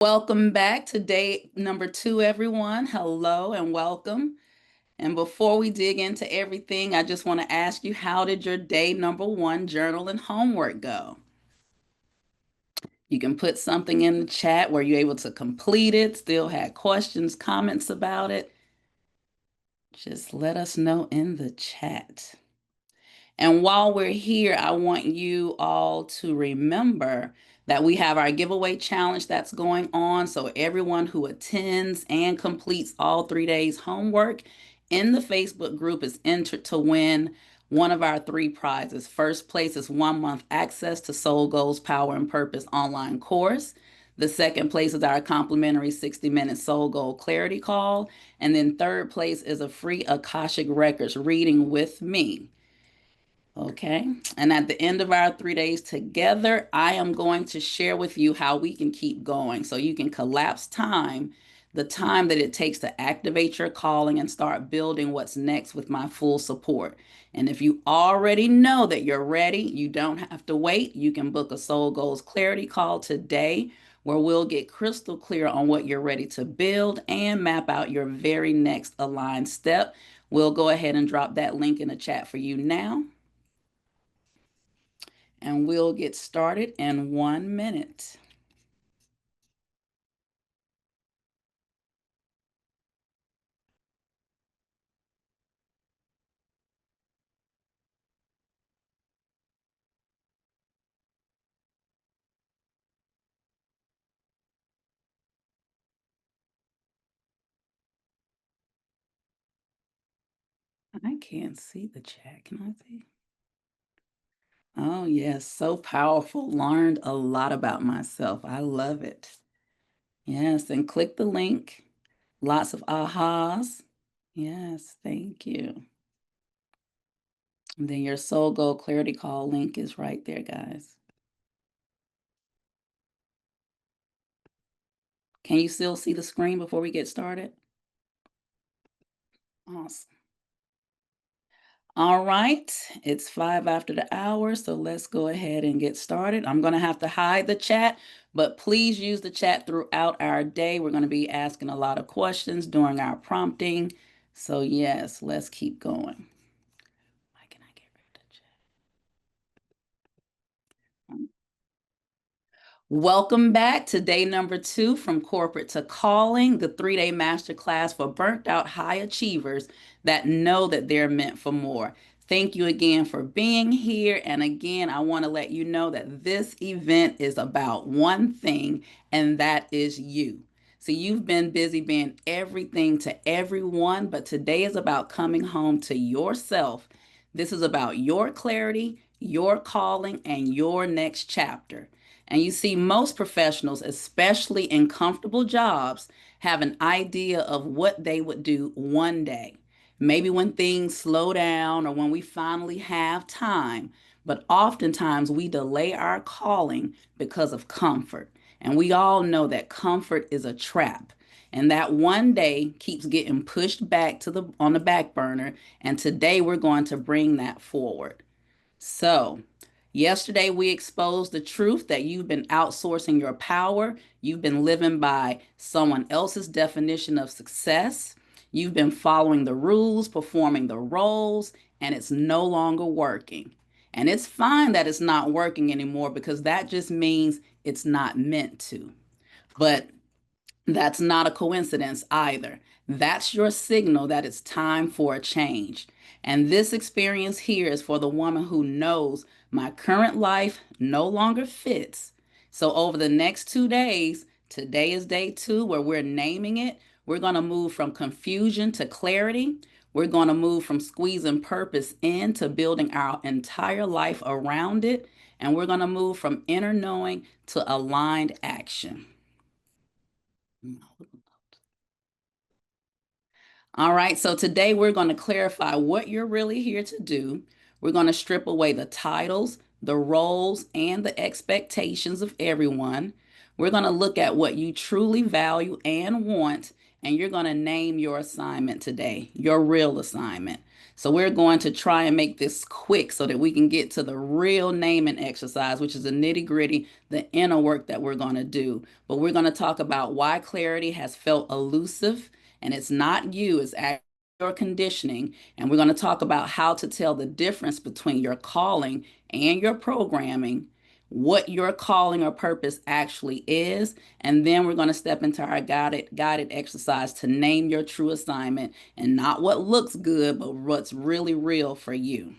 Welcome back to day number 2, everyone. Hello and welcome. And before we dig into everything, I just want to ask you, how did your day number 1 journal and homework go? You can put something in the chat. Were you able to complete it? Still had questions, comments about it? Just let us know in the chat. And while we're here, I want you all to remember that we have our giveaway challenge that's going on. So everyone who attends and completes all 3 days homework in the Facebook group is entered to win one of our 3 prizes. First place is 1 month access to Soul Goals Power and Purpose online course. The second place is our complimentary 60-minute Soul Goal Clarity Call. And then third place is a free Akashic Records reading with me. Okay. And at the end of our 3 days together, I am going to share with you how we can keep going. So you can collapse time, the time that it takes to activate your calling and start building what's next with my full support. And if you already know that you're ready, you don't have to wait. You can book a Soul Goals Clarity Call today, where we'll get crystal clear on what you're ready to build and map out your very next aligned step. We'll go ahead and drop that link in the chat for you now. And we'll get started in 1 minute. I can't see the chat. Can I see? Oh, yes. So powerful. Learned a lot about myself. I love it. Yes. And click the link. Lots of ahas. Yes. Thank you. And then your Soul Goal Clarity Call link is right there, guys. Can you still see the screen before we get started? Awesome. All right, it's 5 after the hour, so let's go ahead and get started. I'm going to have to hide the chat, but please use the chat throughout our day. We're going to be asking a lot of questions during our prompting. So yes, let's keep going. Why can I get rid of the chat? Welcome back to day number 2 from corporate to calling, the 3-day masterclass for burnt out high achievers that know that they're meant for more. Thank you again for being here. And again, I want to let you know that this event is about one thing, and that is you. So you've been busy being everything to everyone, but today is about coming home to yourself. This is about your clarity, your calling, and your next chapter. And you see, most professionals, especially in comfortable jobs, have an idea of what they would do one day. Maybe when things slow down or when we finally have time. But oftentimes we delay our calling because of comfort. And we all know that comfort is a trap. And that one day keeps getting pushed back to the on the back burner. And today we're going to bring that forward. So, yesterday we exposed the truth that you've been outsourcing your power. You've been living by someone else's definition of success. You've been following the rules, performing the roles, and it's no longer working. And it's fine that it's not working anymore because that just means it's not meant to. But that's not a coincidence either. That's your signal that it's time for a change. And this experience here is for the woman who knows my current life no longer fits. So, over the next 2 days, today is day 2 where we're naming it. We're going to move from confusion to clarity. We're going to move from squeezing purpose in to building our entire life around it. And we're going to move from inner knowing to aligned action. All right, so today we're going to clarify what you're really here to do. We're going to strip away the titles, the roles, and the expectations of everyone. We're going to look at what you truly value and want, and you're going to name your assignment today, your real assignment. So we're going to try and make this quick so that we can get to the real naming exercise, which is the nitty gritty, the inner work that we're going to do. But we're going to talk about why clarity has felt elusive, and it's not you, it's actually your conditioning. And we're going to talk about how to tell the difference between your calling and your programming, what your calling or purpose actually is, and then we're going to step into our guided exercise to name your true assignment, and not what looks good, but what's really real for you.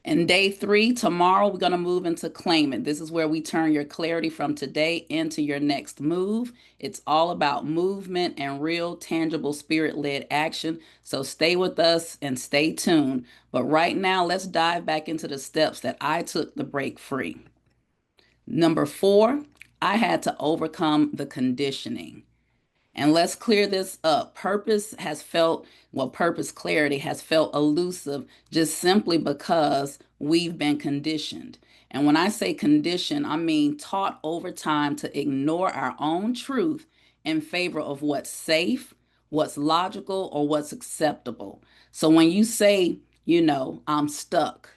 And day three, tomorrow, we're going to move into claim it. This is where we turn your clarity from today into your next move. It's all about movement and real, tangible, spirit led action. So stay with us and stay tuned. But right now, let's dive back into the steps that I took to break free. Number four, I had to overcome the conditioning. And let's clear this up. Purpose clarity has felt elusive just simply because we've been conditioned. And when I say conditioned, I mean taught over time to ignore our own truth in favor of what's safe, what's logical, or what's acceptable. So when you say, I'm stuck,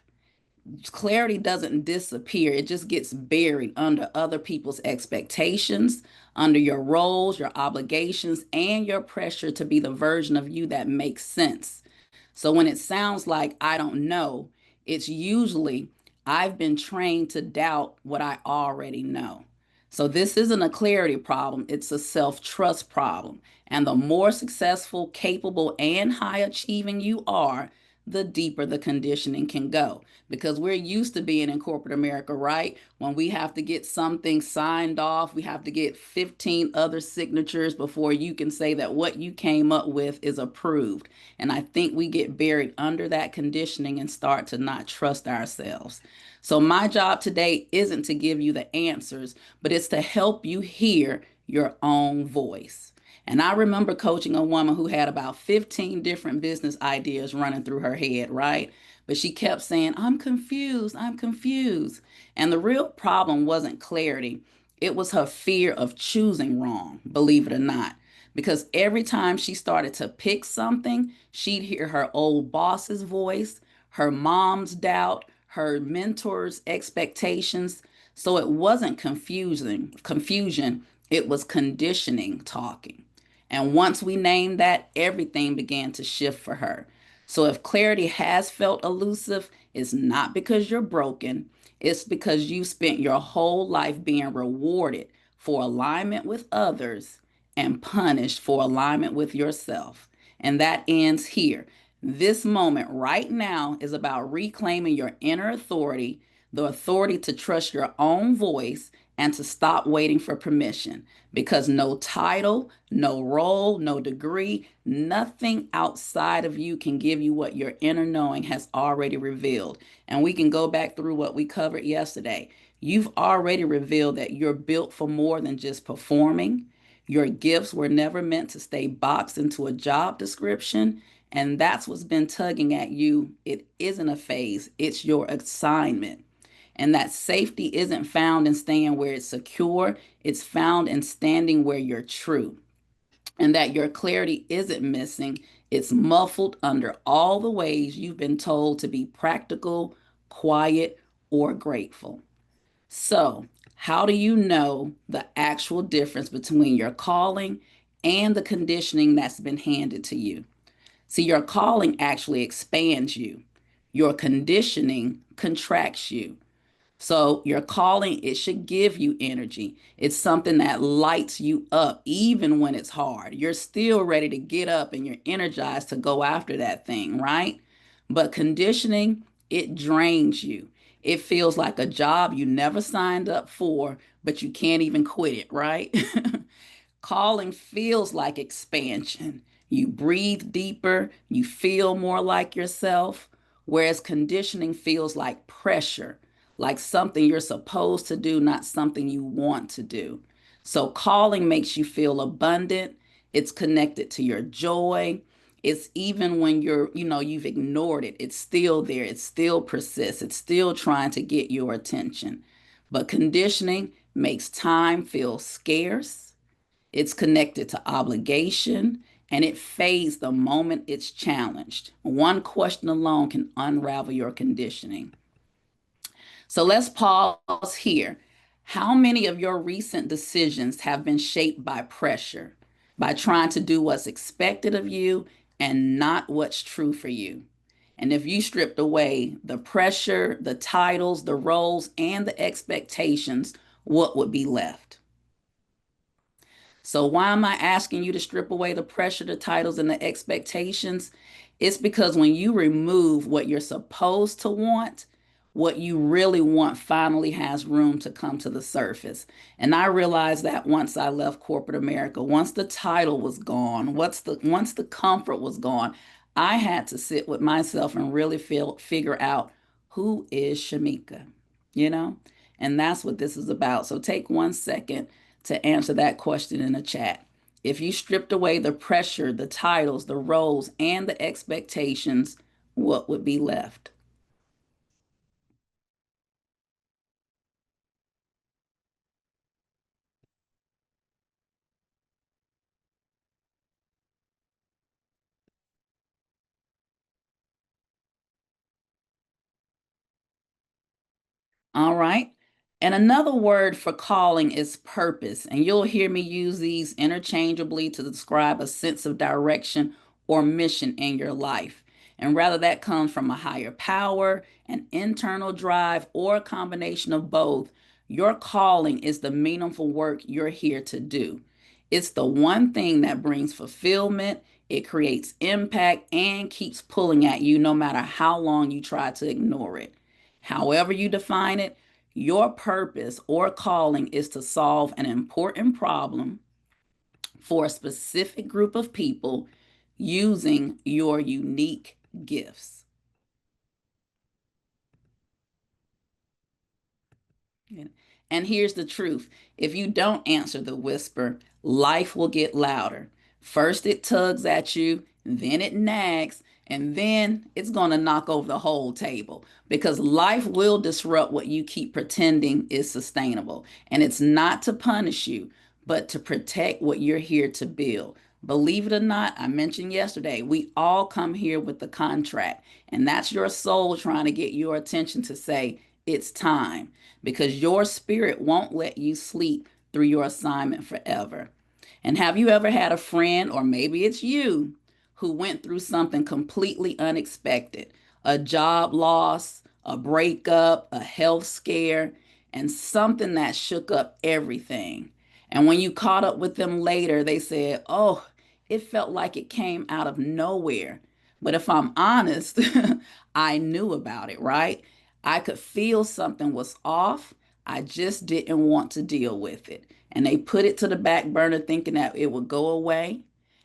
clarity doesn't disappear. It just gets buried under other people's expectations, under your roles, your obligations, and your pressure to be the version of you that makes sense. So when it sounds like I don't know, it's usually I've been trained to doubt what I already know. So this isn't a clarity problem, it's a self-trust problem. And the more successful, capable, and high achieving you are, the deeper the conditioning can go. Because we're used to being in corporate America, right? When we have to get something signed off, we have to get 15 other signatures before you can say that what you came up with is approved. And I think we get buried under that conditioning and start to not trust ourselves. So, my job today isn't to give you the answers, but it's to help you hear your own voice. And I remember coaching a woman who had about 15 different business ideas running through her head, right? But she kept saying, I'm confused, I'm confused. And the real problem wasn't clarity, it was her fear of choosing wrong, believe it or not. Because every time she started to pick something, she'd hear her old boss's voice, her mom's doubt, her mentor's expectations. So it wasn't confusion, it was conditioning talking. And once we named that, everything began to shift for her. So if clarity has felt elusive, it's not because you're broken, it's because you spent your whole life being rewarded for alignment with others and punished for alignment with yourself. And that ends here. This moment right now is about reclaiming your inner authority, the authority to trust your own voice and to stop waiting for permission, because no title, no role, no degree, nothing outside of you can give you what your inner knowing has already revealed. And we can go back through what we covered yesterday. You've already revealed that you're built for more than just performing. Your gifts were never meant to stay boxed into a job description. And that's what's been tugging at you. It isn't a phase, it's your assignment. And that safety isn't found in staying where it's secure, it's found in standing where you're true. And that your clarity isn't missing, it's muffled under all the ways you've been told to be practical, quiet, or grateful. So, how do you know the actual difference between your calling and the conditioning that's been handed to you? See, your calling actually expands you, your conditioning contracts you. So your calling, it should give you energy. It's something that lights you up even when it's hard. You're still ready to get up and you're energized to go after that thing, right? But conditioning, it drains you. It feels like a job you never signed up for, but you can't even quit it, right? Calling feels like expansion. You breathe deeper, you feel more like yourself, whereas conditioning feels like pressure, like something you're supposed to do, not something you want to do. So, calling makes you feel abundant, it's connected to your joy. It's even when you've ignored it, it's still there, it still persists, it's still trying to get your attention. But conditioning makes time feel scarce, it's connected to obligation, and it fades the moment it's challenged. One question alone can unravel your conditioning. So let's pause here. How many of your recent decisions have been shaped by pressure, by trying to do what's expected of you and not what's true for you? And if you stripped away the pressure, the titles, the roles, and the expectations, what would be left? So, why am I asking you to strip away the pressure, the titles, and the expectations? It's because when you remove what you're supposed to want, what you really want finally has room to come to the surface. And I realized that once I left corporate America, once the title was gone, once the comfort was gone, I had to sit with myself and really figure out who is Shamika, you know? And that's what this is about. So take 1 second to answer that question in the chat. If you stripped away the pressure, the titles, the roles, and the expectations, what would be left? All right. And another word for calling is purpose. And you'll hear me use these interchangeably to describe a sense of direction or mission in your life. And whether that comes from a higher power, an internal drive, or a combination of both, your calling is the meaningful work you're here to do. It's the one thing that brings fulfillment, it creates impact, and keeps pulling at you no matter how long you try to ignore it. However, you define it, your purpose or calling is to solve an important problem for a specific group of people using your unique gifts. And here's the truth: if you don't answer the whisper, life will get louder. First, it tugs at you, then it nags, and then it's going to knock over the whole table because life will disrupt what you keep pretending is sustainable. And it's not to punish you, but to protect what you're here to build. Believe it or not, I mentioned yesterday, we all come here with the contract, and that's your soul trying to get your attention to say, it's time, because your spirit won't let you sleep through your assignment forever. And have you ever had a friend, or maybe it's you, who went through something completely unexpected? A job loss, a breakup, a health scare, and something that shook up everything. And when you caught up with them later, they said, "Oh, it felt like it came out of nowhere." But if I'm honest, I knew about it, right? I could feel something was off. I just didn't want to deal with it. And they put it to the back burner thinking that it would go away.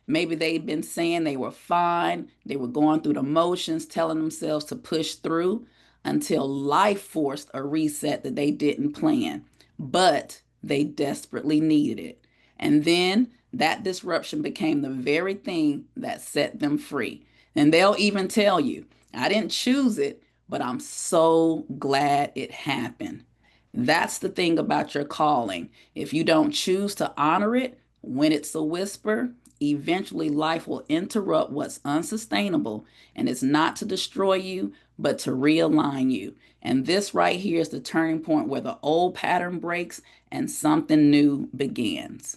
Maybe they'd been saying they were fine. They were going through the motions, telling themselves to push through until life forced a reset that they didn't plan, but they desperately needed it. And then that disruption became the very thing that set them free. And they'll even tell you, I didn't choose it, but I'm so glad it happened. That's the thing about your calling. If you don't choose to honor it when it's a whisper, eventually life will interrupt what's unsustainable, and it's not to destroy you, but to realign you. And this right here is the turning point where the old pattern breaks and something new begins.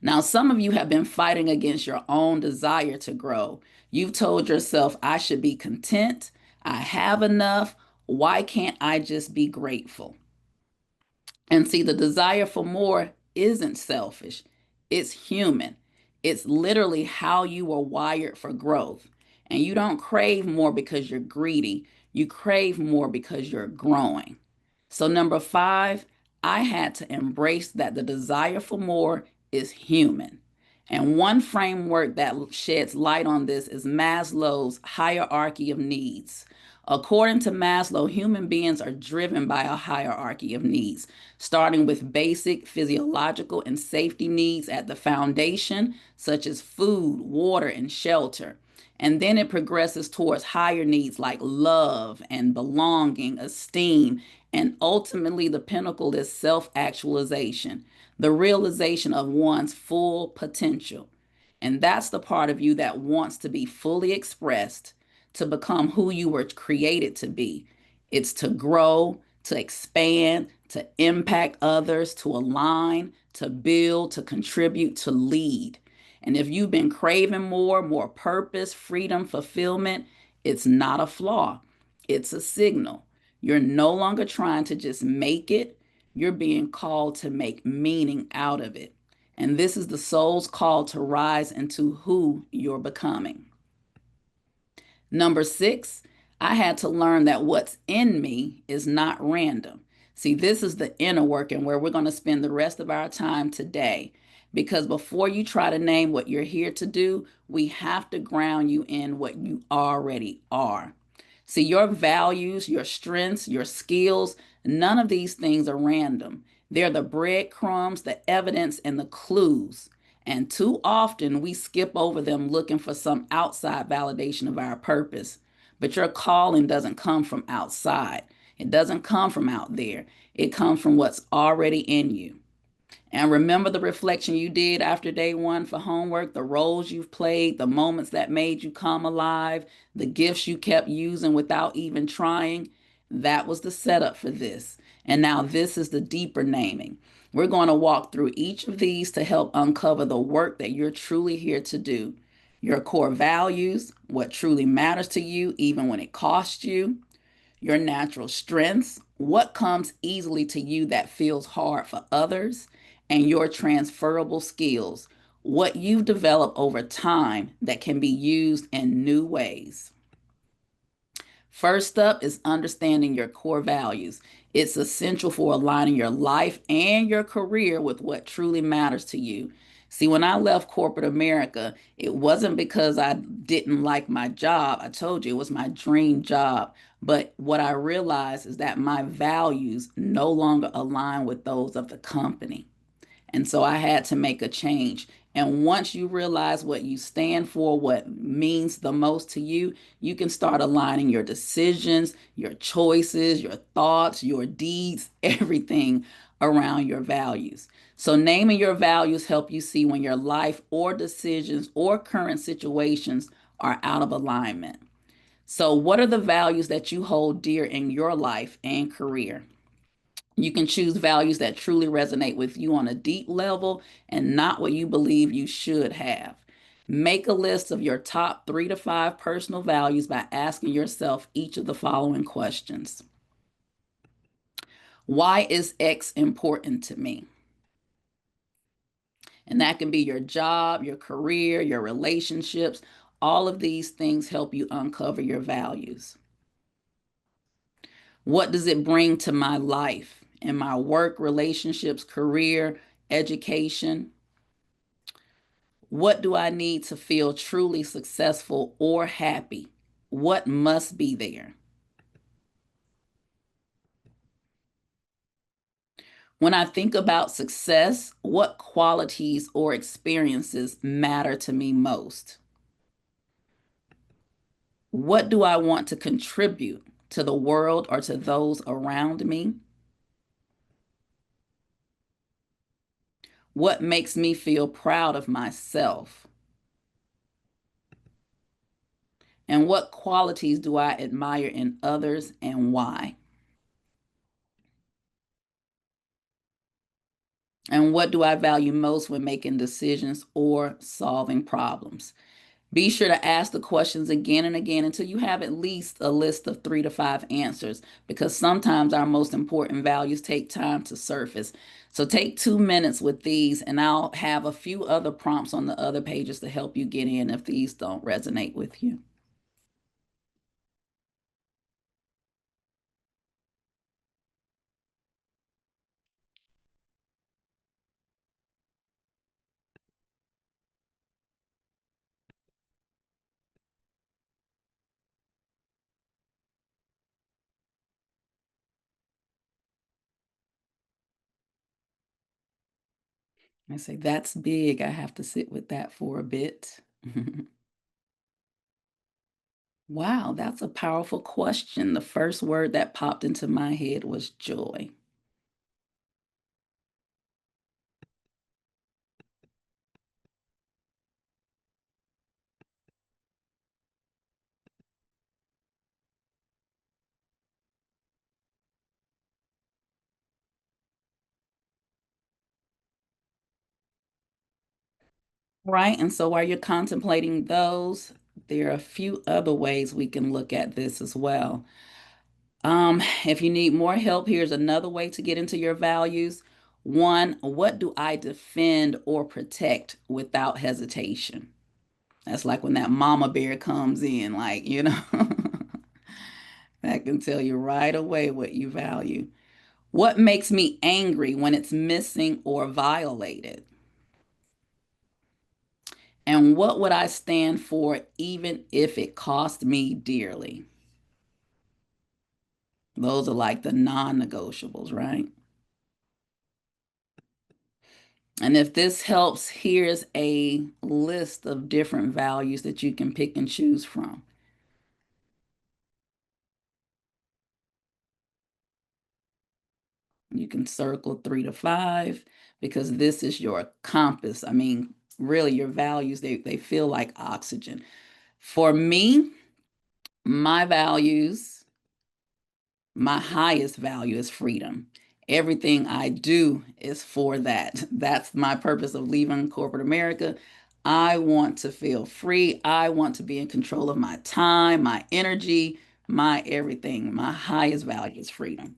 Now, some of you have been fighting against your own desire to grow. You've told yourself, I should be content. I have enough. Why can't I just be grateful? And see, the desire for more isn't selfish, it's human. It's literally how you were wired for growth. And you don't crave more because you're greedy, you crave more because you're growing. So, number five, I had to embrace that the desire for more is human. And one framework that sheds light on this is Maslow's hierarchy of needs. According to Maslow, human beings are driven by a hierarchy of needs, starting with basic physiological and safety needs at the foundation, such as food, water, and shelter. And then it progresses towards higher needs like love and belonging, esteem, and ultimately the pinnacle is self actualization, the realization of one's full potential. And that's the part of you that wants to be fully expressed, to become who you were created to be. It's to grow, to expand, to impact others, to align, to build, to contribute, to lead. And if you've been craving more purpose, freedom, fulfillment, it's not a flaw. It's a signal. You're no longer trying to just make it, you're being called to make meaning out of it. And this is the soul's call to rise into who you're becoming. Number 6, I had to learn that what's in me is not random. See, this is the inner work and where we're going to spend the rest of our time today. Because before you try to name what you're here to do, we have to ground you in what you already are. See, your values, your strengths, your skills, none of these things are random. They're the breadcrumbs, the evidence, and the clues. And too often we skip over them looking for some outside validation of our purpose. But your calling doesn't come from outside, it doesn't come from out there. It comes from what's already in you. And remember the reflection you did after day one for homework, the roles you've played, the moments that made you come alive, the gifts you kept using without even trying. That was the setup for this. And now this is the deeper naming. We're going to walk through each of these to help uncover the work that you're truly here to do. Your core values, what truly matters to you, even when it costs you, your natural strengths, what comes easily to you that feels hard for others, and your transferable skills, what you've developed over time that can be used in new ways. First up is understanding your core values. It's essential for aligning your life and your career with what truly matters to you. See, when I left corporate America, it wasn't because I didn't like my job. I told you it was my dream job. But what I realized is that my values no longer align with those of the company. And so I had to make a change. And once you realize what you stand for, what means the most to you, you can start aligning your decisions, your choices, your thoughts, your deeds, everything around your values. So naming your values help you see when your life or decisions or current situations are out of alignment. So what are the values that you hold dear in your life and career? You can choose values that truly resonate with you on a deep level and not what you believe you should have. Make a list of your top 3 to 5 personal values by asking yourself each of the following questions. Why is X important to me? And that can be your job, your career, your relationships. All of these things help you uncover your values. What does it bring to my life in my work, relationships, career, education? What do I need to feel truly successful or happy? What must be there? When I think about success, what qualities or experiences matter to me most? What do I want to contribute to the world or to those around me? What makes me feel proud of myself? And what qualities do I admire in others and why? And what do I value most when making decisions or solving problems? Be sure to ask the questions again and again until you have at least a list of 3 to 5 answers, because sometimes our most important values take time to surface. So take 2 minutes with these, and I'll have a few other prompts on the other pages to help you get in if these don't resonate with you. I say, that's big. I have to sit with that for a bit. Wow, that's a powerful question. The first word that popped into my head was joy. Right. And so while you're contemplating those, there are a few other ways we can look at this as well. If you need more help, here's another way to get into your values. One, what do I defend or protect without hesitation? That's like when that mama bear comes in, like, that can tell you right away what you value. What makes me angry when it's missing or violated? And what would I stand for even if it cost me dearly? Those are like the non-negotiables, right? And if this helps, here's a list of different values that you can pick and choose from. You can circle 3 to 5 because this is your compass. I mean, really, your values, they feel like oxygen. For me, my values, my highest value is freedom. Everything I do is for that. That's my purpose of leaving corporate America. I want to feel free. I want to be in control of my time, my energy, my everything. My highest value is freedom.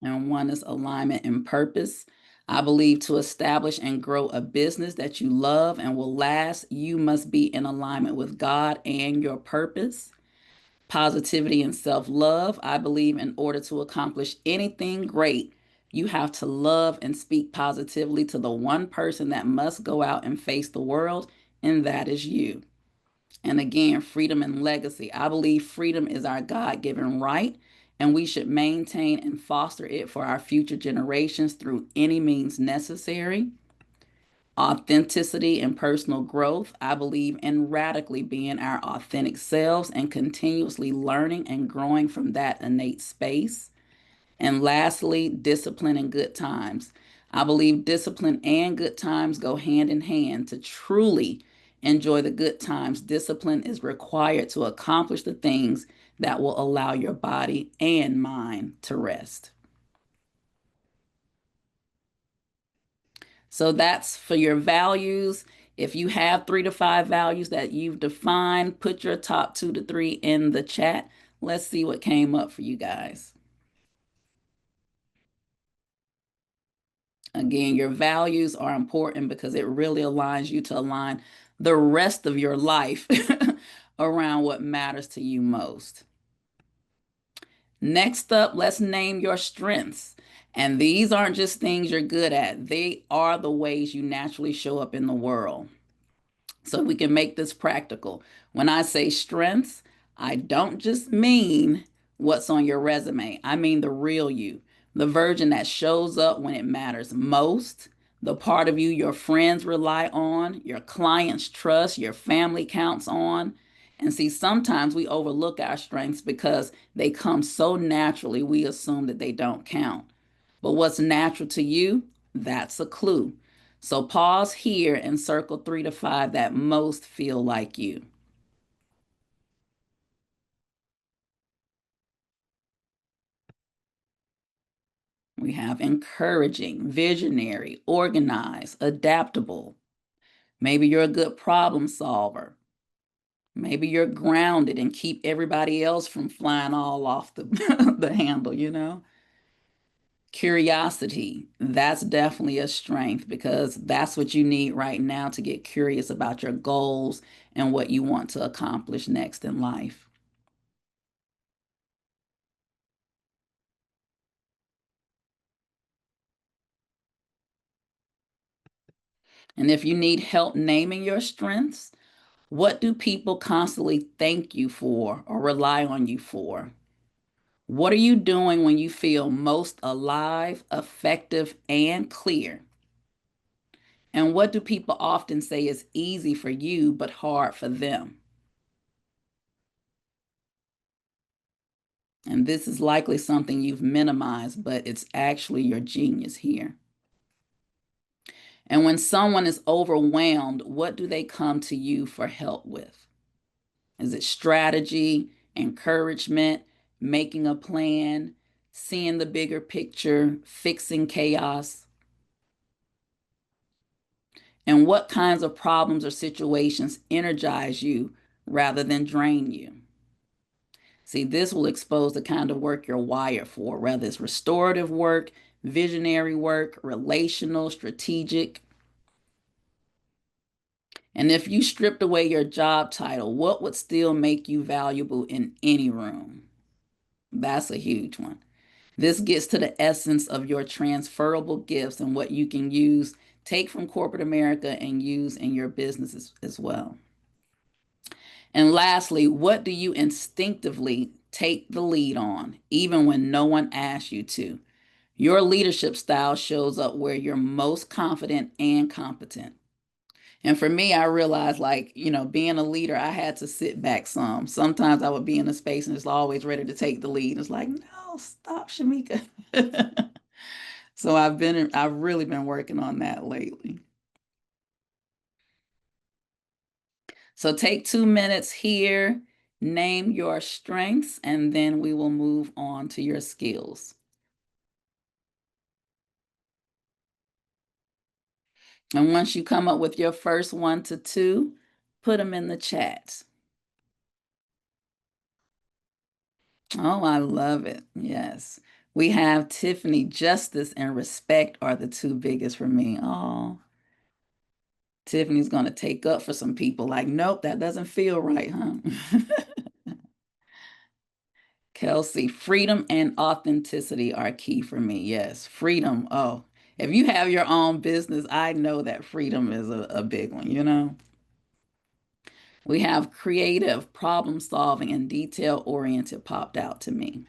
And one is alignment and purpose. I believe to establish and grow a business that you love and will last, you must be in alignment with God and your purpose. Positivity and self love. I believe in order to accomplish anything great, you have to love and speak positively to the one person that must go out and face the world, and that is you. And again, freedom and legacy. I believe freedom is our God given right, and we should maintain and foster it for our future generations through any means necessary. Authenticity and personal growth. I believe in radically being our authentic selves and continuously learning and growing from that innate space. And lastly, discipline and good times. I believe discipline and good times go hand in hand. To truly enjoy the good times, discipline is required to accomplish the things that will allow your body and mind to rest. So that's for your values. If you have 3 to 5 values that you've defined, put your top 2 to 3 in the chat. Let's see what came up for you guys. Again, your values are important because it really aligns you to align the rest of your life around what matters to you most. Next up, let's name your strengths. And these aren't just things you're good at, they are the ways you naturally show up in the world. So we can make this practical. When I say strengths, I don't just mean what's on your resume. I mean the real you, the version that shows up when it matters most, the part of you your friends rely on, your clients trust, your family counts on. And see, sometimes we overlook our strengths because they come so naturally, we assume that they don't count. But what's natural to you, that's a clue. So pause here and circle 3 to 5 that most feel like you. We have encouraging, visionary, organized, adaptable. Maybe you're a good problem solver. Maybe you're grounded and keep everybody else from flying all off the, the handle. Curiosity, that's definitely a strength because that's what you need right now to get curious about your goals and what you want to accomplish next in life. And if you need help naming your strengths, what do people constantly thank you for or rely on you for? What are you doing when you feel most alive, effective, and clear? And what do people often say is easy for you but hard for them? And this is likely something you've minimized, but it's actually your genius here. And when someone is overwhelmed, what do they come to you for help with? Is it strategy, encouragement, making a plan, seeing the bigger picture, fixing chaos, and what kinds of problems or situations energize you rather than drain you. See, this will expose the kind of work you're wired for, whether it's restorative work, visionary work, relational, strategic. And if you stripped away your job title, what would still make you valuable in any room? That's a huge one. This gets to the essence of your transferable gifts and what you can use, take from corporate America and use in your businesses as well. And lastly, what do you instinctively take the lead on, even when no one asks you to? Your leadership style shows up where you're most confident and competent. And for me, I realized, like, being a leader, I had to sit back some. Sometimes I would be in a space and it's always ready to take the lead. It's like, no, stop, Shamika. So I've really been working on that lately. So take 2 minutes here, name your strengths, and then we will move on to your skills. And once you come up with your first 1 to 2, put them in the chat. Oh, I love it. Yes. We have Tiffany, justice and respect are the two biggest for me. Oh, Tiffany's going to take up for some people. Like, nope, that doesn't feel right, huh? Kelsey, freedom and authenticity are key for me. Yes, freedom. Oh, if you have your own business, I know that freedom is a big one, you know? We have creative, problem solving, and detail oriented popped out to me.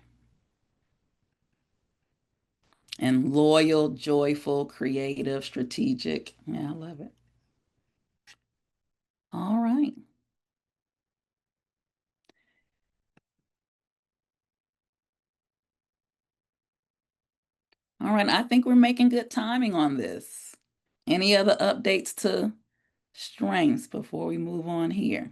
And loyal, joyful, creative, strategic. Yeah, I love it. All right. All right. I think we're making good timing on this. Any other updates to strengths before we move on here?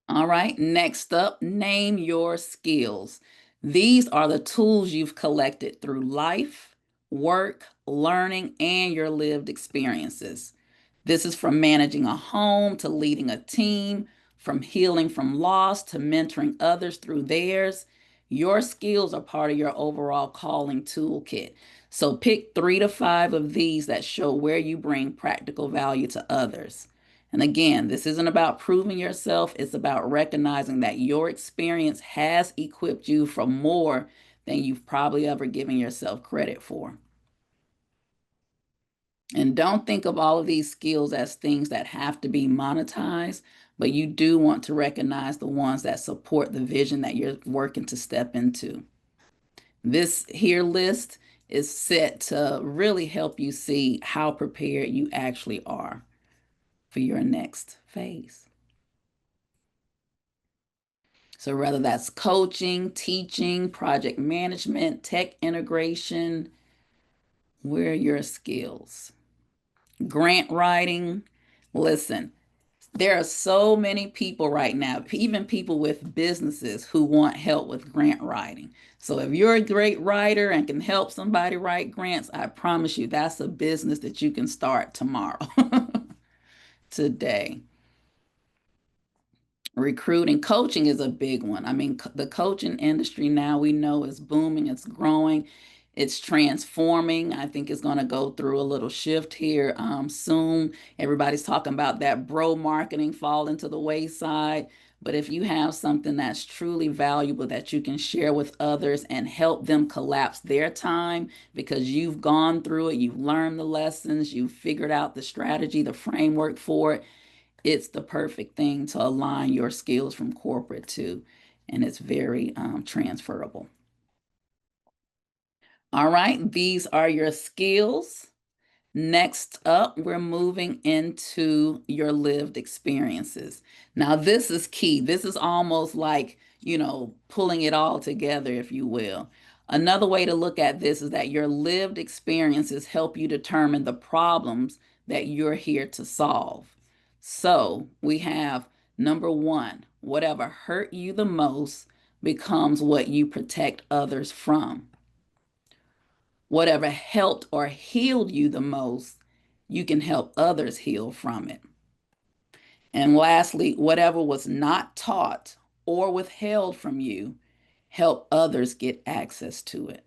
All right, next up, name your skills. These are the tools you've collected through life, work, learning, and your lived experiences. This is from managing a home to leading a team, from healing from loss to mentoring others through theirs. Your skills are part of your overall calling toolkit. So pick 3 to 5 of these that show where you bring practical value to others. And again, this isn't about proving yourself, it's about recognizing that your experience has equipped you for more than you've probably ever given yourself credit for. And don't think of all of these skills as things that have to be monetized, but you do want to recognize the ones that support the vision that you're working to step into. This here list is set to really help you see how prepared you actually are for your next phase. So, whether that's coaching, teaching, project management, tech integration, where are your skills? Grant writing. Listen, there are so many people right now, even people with businesses who want help with grant writing. So, if you're a great writer and can help somebody write grants, I promise you that's a business that you can start tomorrow, today. Recruiting, coaching is a big one. I mean, the coaching industry now we know is booming, it's growing, it's transforming. I think it's going to go through a little shift here soon. Everybody's talking about that bro marketing falling to the wayside. But if you have something that's truly valuable that you can share with others and help them collapse their time because you've gone through it, you've learned the lessons, you've figured out the strategy, the framework for it, it's the perfect thing to align your skills from corporate to, and it's very transferable. All right, these are your skills. Next up, we're moving into your lived experiences. Now, this is key. This is almost like, pulling it all together, if you will. Another way to look at this is that your lived experiences help you determine the problems that you're here to solve. So we have Number one, whatever hurt you the most becomes what you protect others from. Whatever helped or healed you the most, you can help others heal from it. And lastly, whatever was not taught or withheld from you, help others get access to it.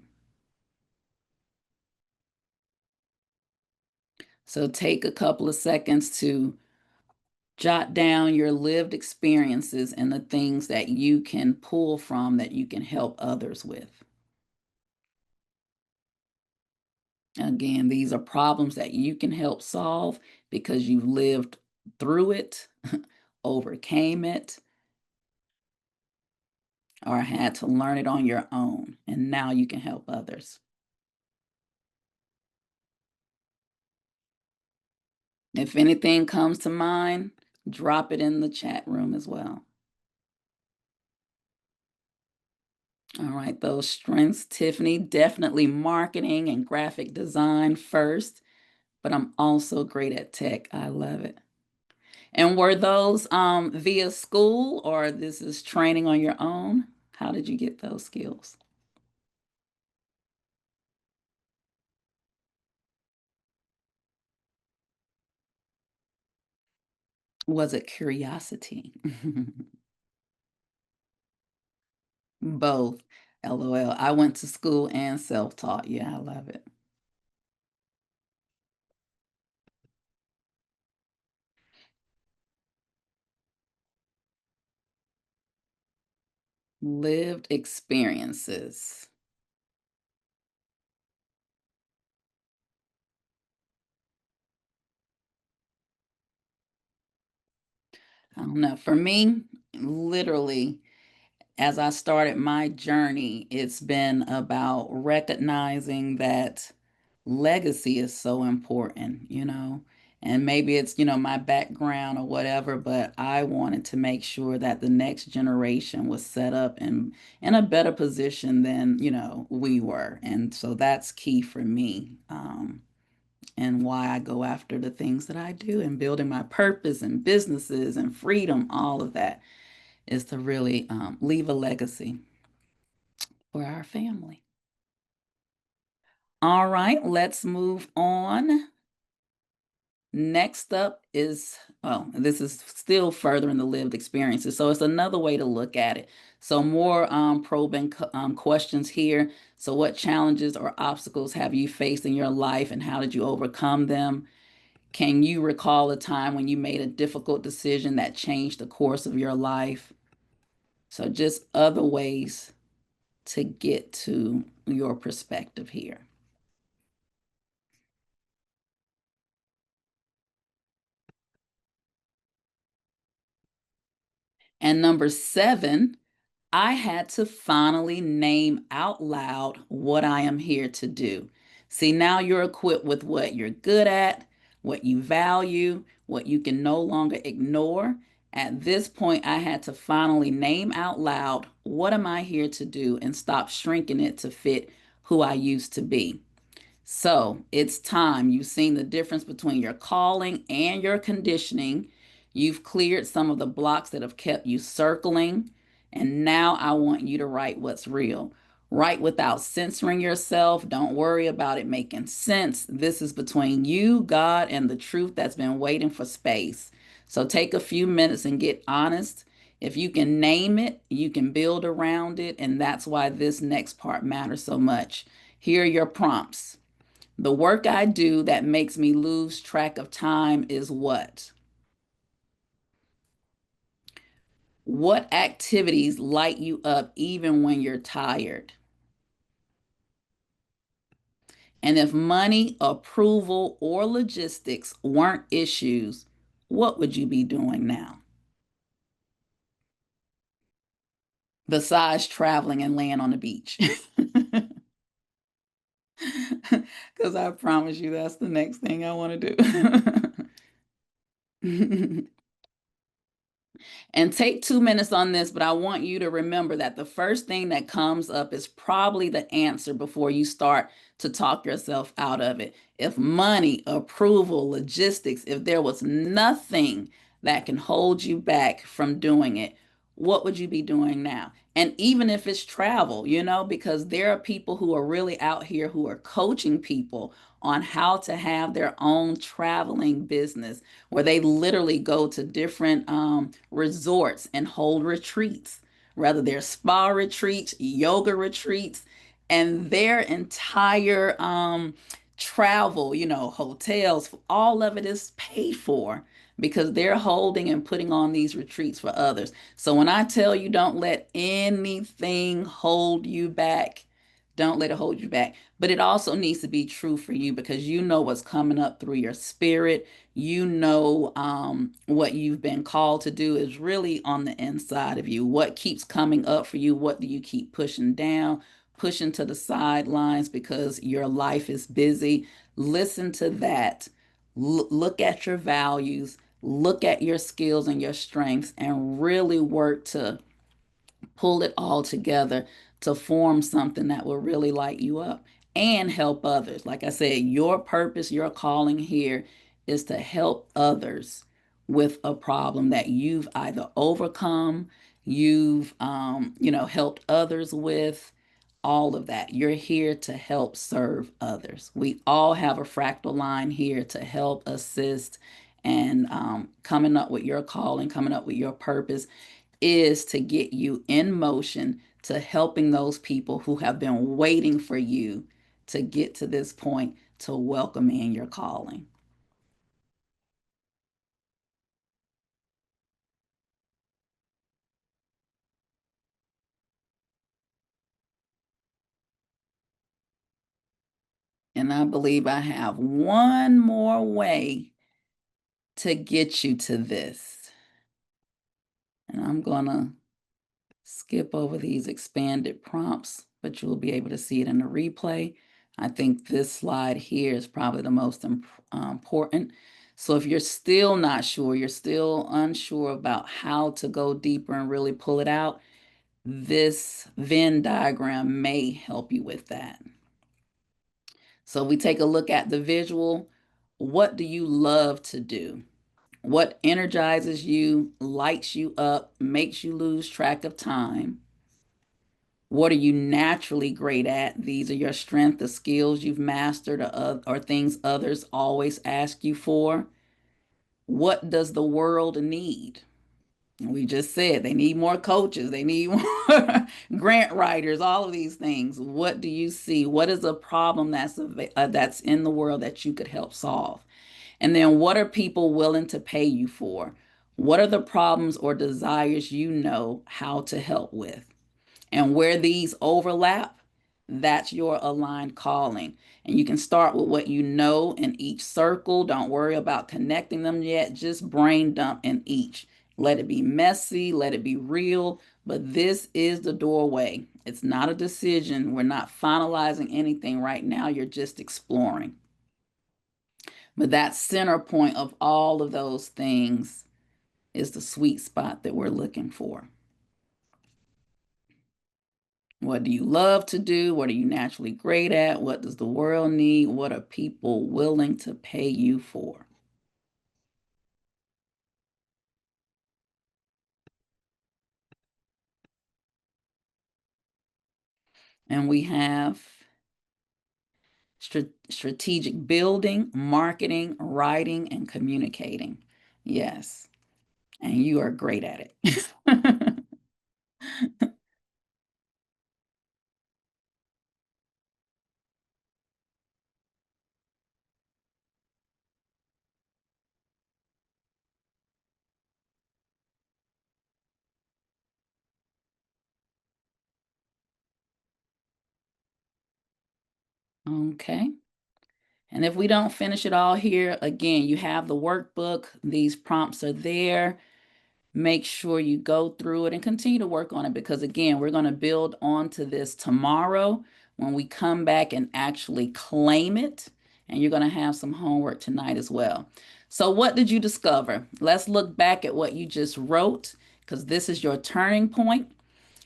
So take a couple of seconds to jot down your lived experiences and the things that you can pull from that you can help others with. Again, these are problems that you can help solve because you've lived through it, overcame it, or had to learn it on your own, and now you can help others. If anything comes to mind, drop it in the chat room as well. All right, those strengths, Tiffany, definitely marketing and graphic design first, but I'm also great at tech. I love it. And were those via school or this is training on your own? How did you get those skills? Was it curiosity? Both. LOL. I went to school and self-taught. Yeah, I love it. Lived experiences. I don't know. For me, literally, as I started my journey, it's been about recognizing that legacy is so important, and maybe it's, my background or whatever, but I wanted to make sure that the next generation was set up in a better position than, we were. And so that's key for me. And why I go after the things that I do and building my purpose and businesses and freedom, all of that is to really leave a legacy for our family. All right, let's move on. Next up is, well, this is still further in the lived experiences. So it's another way to look at it. So more probing questions here. So what challenges or obstacles have you faced in your life and how did you overcome them? Can you recall a time when you made a difficult decision that changed the course of your life? So just other ways to get to your perspective here. And number seven, I had to finally name out loud what I am here to do. See, now you're equipped with what you're good at, what you value, what you can no longer ignore. At this point, I had to finally name out loud what am I here to do and stop shrinking it to fit who I used to be. So it's time. You've seen the difference between your calling and your conditioning. You've cleared some of the blocks that have kept you circling. And now I want you to write what's real. Write without censoring yourself. Don't worry about it making sense. This is between you, God, and the truth that's been waiting for space. So take a few minutes and get honest. If you can name it, you can build around it. And that's why this next part matters so much. Here are your prompts. The work I do that makes me lose track of time is what? What activities light you up even when you're tired? And if money, approval, or logistics weren't issues, what would you be doing now? Besides traveling and laying on the beach. Because I promise you that's the next thing I want to do. And take 2 minutes on this, but I want you to remember that the first thing that comes up is probably the answer before you start to talk yourself out of it. If money, approval, logistics, if there was nothing that can hold you back from doing it, what would you be doing now? And even if it's travel, because there are people who are really out here who are coaching people on how to have their own traveling business where they literally go to different resorts and hold retreats, whether they're spa retreats, yoga retreats, and their entire travel, hotels, all of it is paid for because they're holding and putting on these retreats for others. So when I tell you don't let anything hold you back, don't let it hold you back. But it also needs to be true for you because you know what's coming up through your spirit. You know what you've been called to do is really on the inside of you. What keeps coming up for you? What do you keep pushing down, pushing to the sidelines because your life is busy? Listen to that. Look at your values, look at your skills and your strengths, and really work to pull it all together to form something that will really light you up and help others. Like I said, your purpose, your calling here is to help others with a problem that you've either overcome, you've helped others with, all of that. You're here to help serve others. We all have a fractal line here to help assist and coming up with your calling, coming up with your purpose is to get you in motion to helping those people who have been waiting for you to get to this point to welcome in your calling. And I believe I have one more way to get you to this. And I'm going to skip over these expanded prompts, but you'll be able to see it in the replay. I think this slide here is probably the most important. So if you're still not sure, you're still unsure about how to go deeper and really pull it out, this Venn diagram may help you with that. So we take a look at the visual. What do you love to do? What energizes you, lights you up, makes you lose track of time? What are you naturally great at? These are your strengths, the skills you've mastered, or things others always ask you for. What does the world need? We just said they need more coaches, they need more grant writers, all of these things. What do you see? What is a problem that's in the world that you could help solve? And then what are people willing to pay you for? What are the problems or desires you know how to help with? And where these overlap, that's your aligned calling. And you can start with what you know in each circle. Don't worry about connecting them yet. Just brain dump in each. Let it be messy, let it be real. But this is the doorway. It's not a decision. We're not finalizing anything right now. You're just exploring. But that center point of all of those things is the sweet spot that we're looking for. What do you love to do? What are you naturally great at? What does the world need? What are people willing to pay you for? And we have strategic building, marketing, writing, and communicating. Yes. And you are great at it. Okay. And if we don't finish it all here, again, you have the workbook. These prompts are there. Make sure you go through it and continue to work on it because, again, we're going to build onto this tomorrow when we come back and actually claim it. And you're going to have some homework tonight as well. So, what did you discover? Let's look back at what you just wrote because this is your turning point.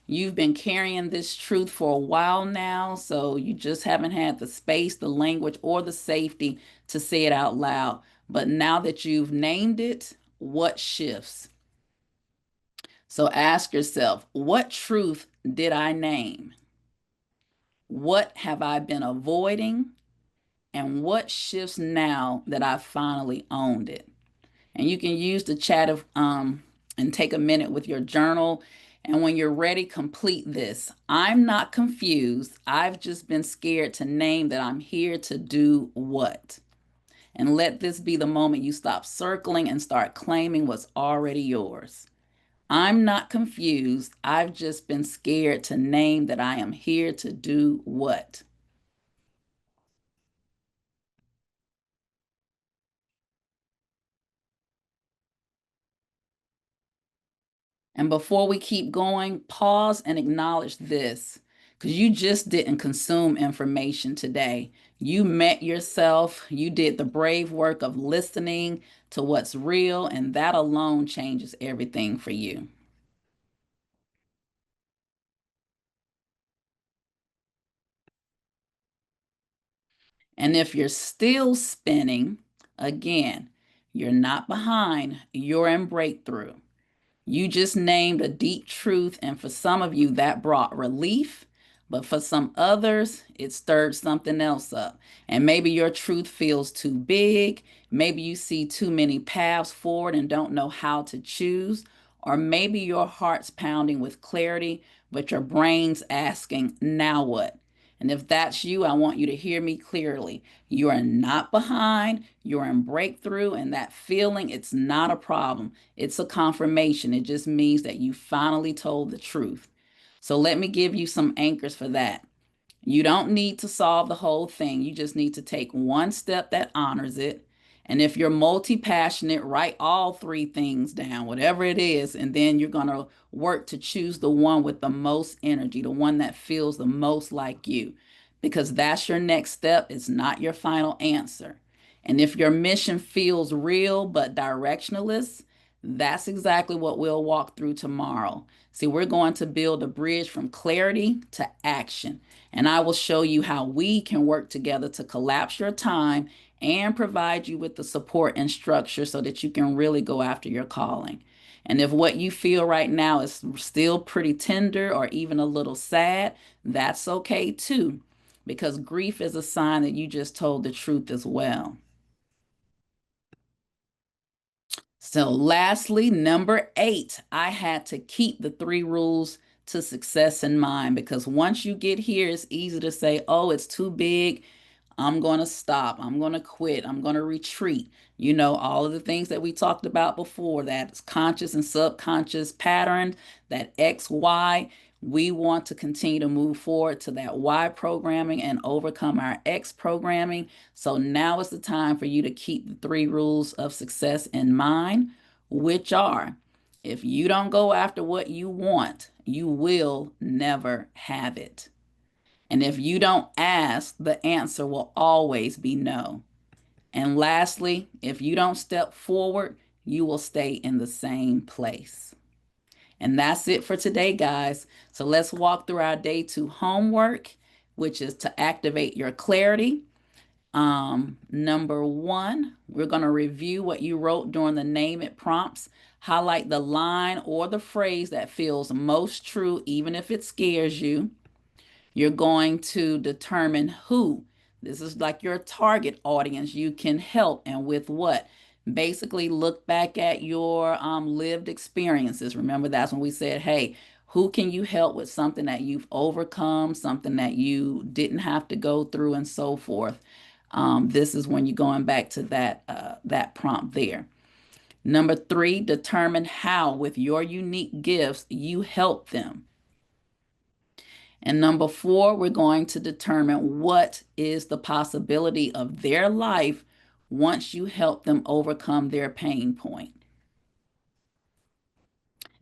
You've been carrying this truth for a while now, so you just haven't had the space, the language, or the safety to say it out loud. But now that you've named it, what shifts? So ask yourself, what truth did I name? What have I been avoiding? And what shifts now that I finally owned it? And you can use the chat of and take a minute with your journal. And when you're ready, complete this. I'm not confused. I've just been scared to name that I'm here to do what. And let this be the moment you stop circling and start claiming what's already yours. I'm not confused. I've just been scared to name that I am here to do what. And before we keep going, pause and acknowledge this because you just didn't consume information today. You met yourself, you did the brave work of listening to what's real, and that alone changes everything for you. And if you're still spinning, again, you're not behind, you're in breakthrough. You just named a deep truth, and for some of you, that brought relief, but for some others, it stirred something else up. And maybe your truth feels too big. Maybe you see too many paths forward and don't know how to choose. Or maybe your heart's pounding with clarity, but your brain's asking, now what? And if that's you, I want you to hear me clearly. You are not behind, you're in breakthrough, and that feeling, it's not a problem. It's a confirmation. It just means that you finally told the truth. So let me give you some anchors for that. You don't need to solve the whole thing. You just need to take one step that honors it. And if you're multi passionate, write all three things down, whatever it is. And then you're going to work to choose the one with the most energy, the one that feels the most like you, because that's your next step. It's not your final answer. And if your mission feels real but directionless, that's exactly what we'll walk through tomorrow. See, we're going to build a bridge from clarity to action. And I will show you how we can work together to collapse your time and provide you with the support and structure so that you can really go after your calling. And if what you feel right now is still pretty tender or even a little sad, that's okay too, because grief is a sign that you just told the truth as well. So, lastly, number 8, I had to keep the 3 rules to success in mind because once you get here, it's easy to say, oh, it's too big. I'm going to stop. I'm going to quit. I'm going to retreat. You know, all of the things that we talked about before, that's conscious and subconscious pattern, that X, Y. We want to continue to move forward to that Y programming and overcome our X programming. So now is the time for you to keep the 3 rules of success in mind, which are if you don't go after what you want, you will never have it. And if you don't ask, the answer will always be no. And lastly, if you don't step forward, you will stay in the same place. And that's it for today, guys. So let's walk through our day 2 homework, which is to activate your clarity. Number 1, we're going to review what you wrote during the name it prompts. Highlight the line or the phrase that feels most true, even if it scares you. You're going to determine who. This is like your target audience you can help and with what. Basically, look back at your lived experiences. Remember, that's when we said, hey, who can you help with something that you've overcome, something that you didn't have to go through, and so forth. This is when you're going back to that prompt there. Number 3, determine how, with your unique gifts, you help them. And number 4, we're going to determine what is the possibility of their life once you help them overcome their pain point.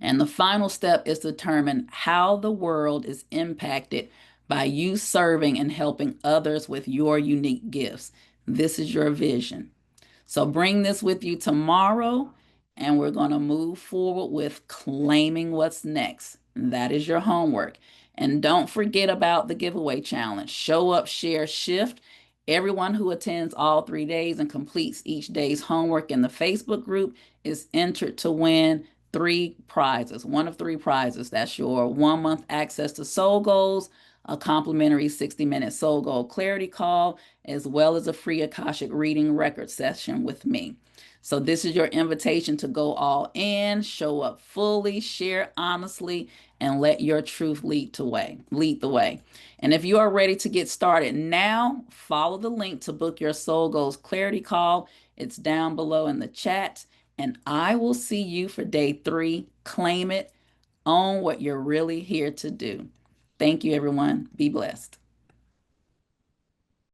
And the final step is to determine how the world is impacted by you serving and helping others with your unique gifts. This is your vision. So bring this with you tomorrow, and we're going to move forward with claiming what's next. That is your homework. And don't forget about the giveaway challenge. Show up, share, shift. Everyone who attends all 3 days and completes each day's homework in the Facebook group is entered to win three prizes, one of three prizes. That's your 1 month access to Soul Goals, a complimentary 60-minute Soul Goal clarity call, as well as a free Akashic reading record session with me. So this is your invitation to go all in, show up fully, share honestly, and let your truth lead the way. And if you are ready to get started now, follow the link to book your Soul Goals Clarity Call. It's down below in the chat. And I will see you for day 3. Claim it, own what you're really here to do. Thank you, everyone. Be blessed.